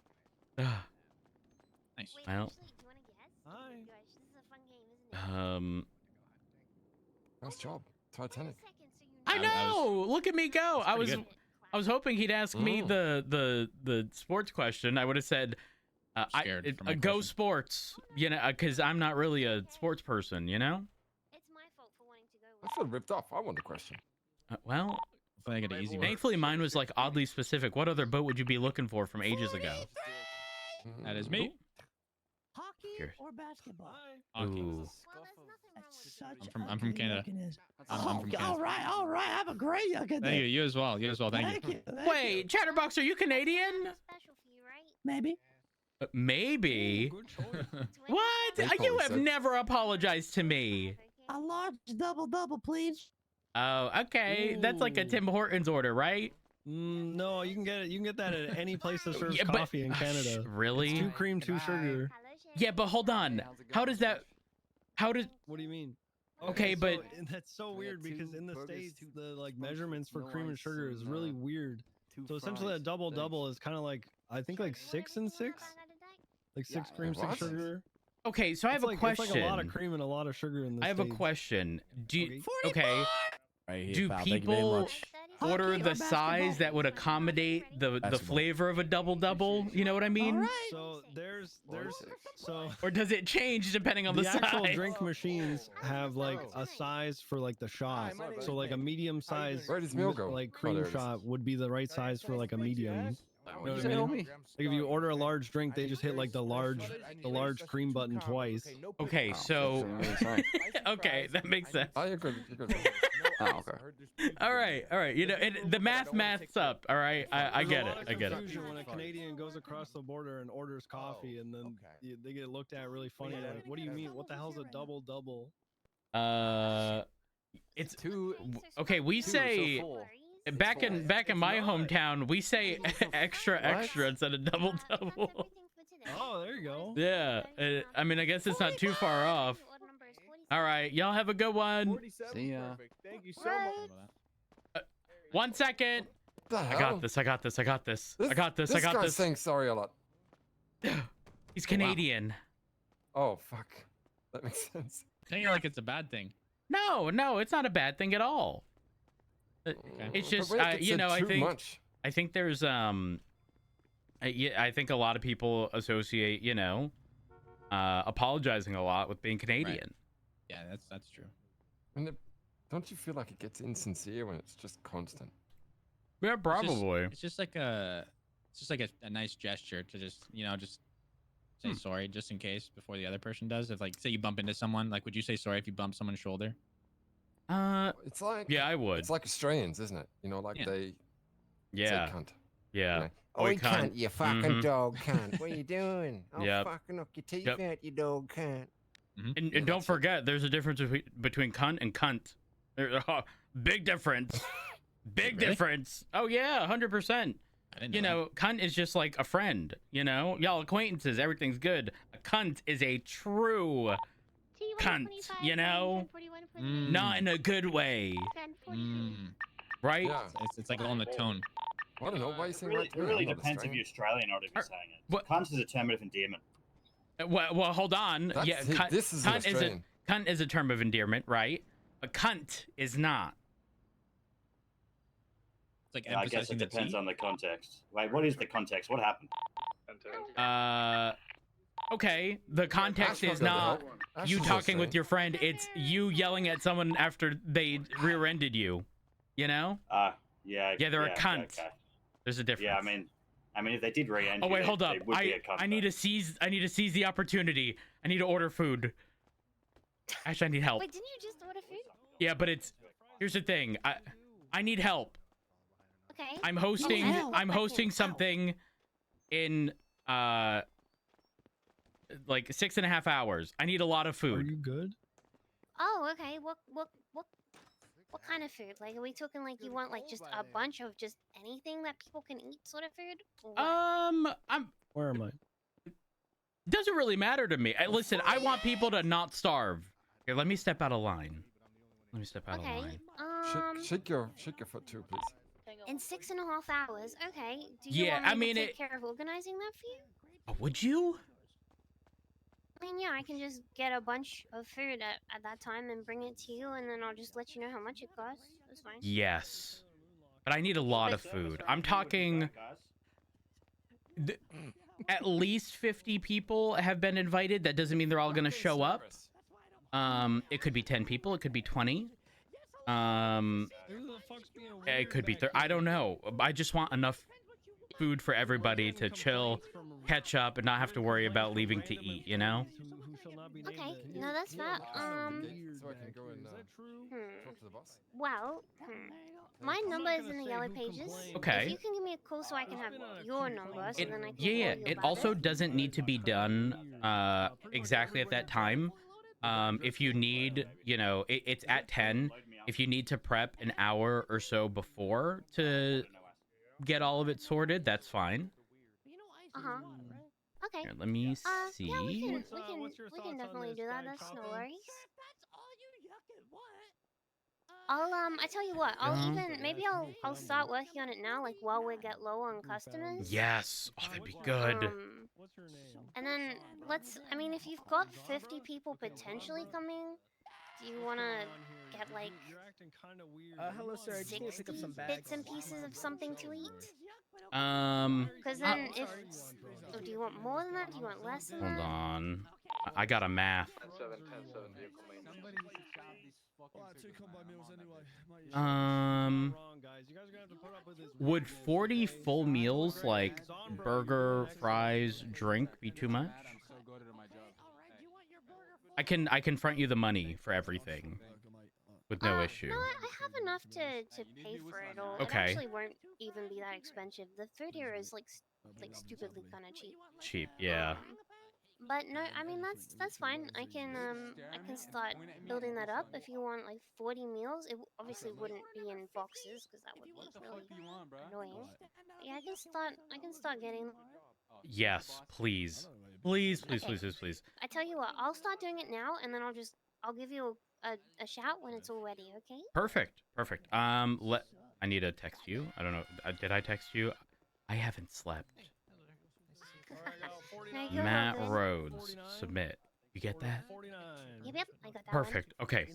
Nice. Well. Nice job, Titanic. I know. Look at me go. I was good. hoping he'd ask me the sports question. I would have said, Scared for my go question. sports. You know, because I'm not really a sports person. You know. I feel ripped off. I want the question. Well, Hopefully I get an easy one. thankfully mine was like oddly specific. What other boat would you be looking for from ages ago? That is me. Hockey Cheers. or basketball? Hockey. Ooh. I'm from Canada. I'm from Canada. All right. Have a great young Thank you. You as well. You as well. Thank you. Wait, Chatterbox, are you Canadian? Maybe. Maybe. What? They You probably have said- never apologized to me. A large double, please. Oh, okay. That's like a Tim Hortons order, right? No, you can get it. You can get that at any place that serves Yeah, but- coffee in Canada. Really? It's 2 cream, 2 sugar. Yeah, but hold on. How does that? How does? What do you mean? Okay, so- but and that's so weird because in the States, the measurements for cream and sugar is really weird. So essentially, a double is kind of like I think like 6 and 6, like 6 cream, 6 What? sugar. Okay, so I have a question. It's like a lot of cream and a lot of sugar in the I have a States. question. Do you, 44! okay? Right here, Do pal. Thank you very people much. order Hockey or the size basketball? that would accommodate the Basketball. flavor of a double? You know what I mean? All right. So there's so Or does it change depending on the the actual size? drink machines have like a size for like the shot. So like a medium size Where does meal go? like Oh, cream there it is. shot would be the right size for like a medium. You know what I you mean? tell me. Like if you order a large drink, they just hit like the large cream button twice. Okay, so okay, that makes sense. Oh, you're good. You're good. Oh, okay. All right. You know, the math's up. All right, I get it. I get it. Confusion when a Canadian goes across the border and orders coffee, and then they get looked at really funny. Like, what do you mean? What the hell's a double? It's two. Okay, we say back in my hometown, we say extra instead of double. Oh, there you go. Yeah, I mean, I guess it's not too far off. All right, y'all have a good one. See ya. Thank you so much. 1 second. The I hell? got this. I got this. This I got guy's this. saying sorry a lot. He's Canadian. Oh fuck. That makes sense. Saying it like it's a bad thing. No, it's not a bad thing at all. It's just, But wait, you it's know, I too think much. there's I think a lot of people associate, you know, apologizing a lot with being Canadian. Yeah, that's true. And don't you feel like it gets insincere when it's just constant? Yeah, probably. It's just like a nice gesture to just just say sorry just in case before the other person does. If like say you bump into someone, like would you say sorry if you bump someone's shoulder? It's like yeah, I would. It's like Australians, isn't it? You know, like they yeah, say cunt. yeah. You know? Oi, Oi, cunt, you fucking dog cunt. What are you doing? I'll Yep. fucking knock your teeth Yep. out, you dog cunt. And don't forget, there's a difference between cunt and cunt. Big difference. Big difference. Oh yeah, 100%. You know, cunt is just like a friend. You know, y'all acquaintances, everything's good. A cunt is a true cunt. You know, not in a good way. Right? Yeah. It's like on the tone. I don't know. Why are you saying It really depends if you're Australian or if you're saying it. But cunt is a term of endearment. Well, hold on. Yeah, cunt, this is cunt Australian. Cunt is a term of endearment, right? A cunt is not. It's like I guess it depends on the context. Wait, what is the context? What happened? Okay. The context is not you talking with your friend. It's you yelling at someone after they rear-ended you. You know? Yeah. Yeah, they're a cunt. Okay. There's a difference. Yeah, I mean, if they did re-end Oh you, wait, hold up. they would be a cunt. I need to seize the opportunity. I need to order food. Actually, I need help. Wait, didn't you just order food? Yeah, but here's the thing. I need help. Okay. I'm hosting something in like 6.5 hours. I need a lot of food. Are you good? Oh, okay. What kind of food? Like, are we talking like you want like just a bunch of just anything that people can eat sort of food? Or what? Where am I? Doesn't really matter to me. Listen, I want people to not starve. Here, let me step out of line. Let me step out of line. Shake your foot too, please. In 6.5 hours. Okay. Do you want me to take care of organizing that for you? Oh, would you? I mean, yeah, I can just get a bunch of food at that time and bring it to you, and then I'll just let you know how much it costs. That's fine. Yes. But I need a lot of food. I'm talking... At least 50 people have been invited. That doesn't mean they're all going to show up. It could be 10 people. It could be 20. It could be 30. I don't know. I just want enough food for everybody to chill, catch up, and not have to worry about leaving to eat, you know? Okay, no, that's fair. So I can go and talk to the boss. Well, my number is in the yellow pages. Okay. If you can give me a call so I can have your number, so then I can Yeah, call you it about also doesn't need to be done exactly at that time. If you need, it's at 10. If you need to prep an hour or so before to get all of it sorted, that's fine. Uh-huh. Okay. Here, let me see. Yeah, we can definitely do that. That's no worries. I tell you what, I'll start working on it now, like while we get low on customers. Yes. Oh, that'd be good. And then if you've got 50 people potentially coming, do you want to get like hello, sir. I just need to pick up some 60 bags. bits and pieces of something to eat? Because Hold then do you want more than that? Do you want less than that? on. I got a math. Would 40 full meals like burger, fries, drink be too much? I can front you the money for everything with no issue. No, I have enough to pay for it all. Okay. It actually won't even be that expensive. The food here is like stupidly kind of cheap. Cheap, yeah. But no, I mean that's fine. I can start building that up if you want like 40 meals. It obviously wouldn't be in boxes because that would be really annoying. But yeah, I can start getting. Yes, please. Please. I tell you what, I'll start doing it now, and then I'll give you a shout when it's all ready. Okay? Perfect. I need to text you. I don't know. Did I text you? I haven't slept. No, you're all Matt good. Rhodes, submit. You get that? Yep, I got that. Perfect. Okay.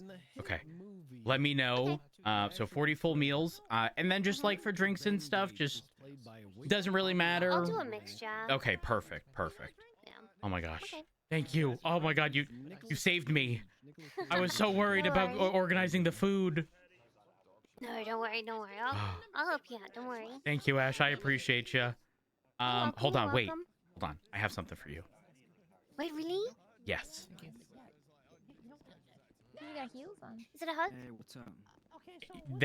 Let me know. So 40 full meals, and then just like for drinks and stuff, just doesn't really matter. I'll do a mixture. Okay, perfect. Yeah. Oh my gosh. Okay. Thank you. Oh my God, you saved me. I was so worried about organizing the food. No, don't worry, don't worry. I'll help you out. Don't worry. Thank you, Ash. I appreciate you. welcome, Hold you're on, wait. welcome. Hold on. I have something for you. Wait, really? Yes. You got heels on. Is it a hug? Hey, what's up? Okay, so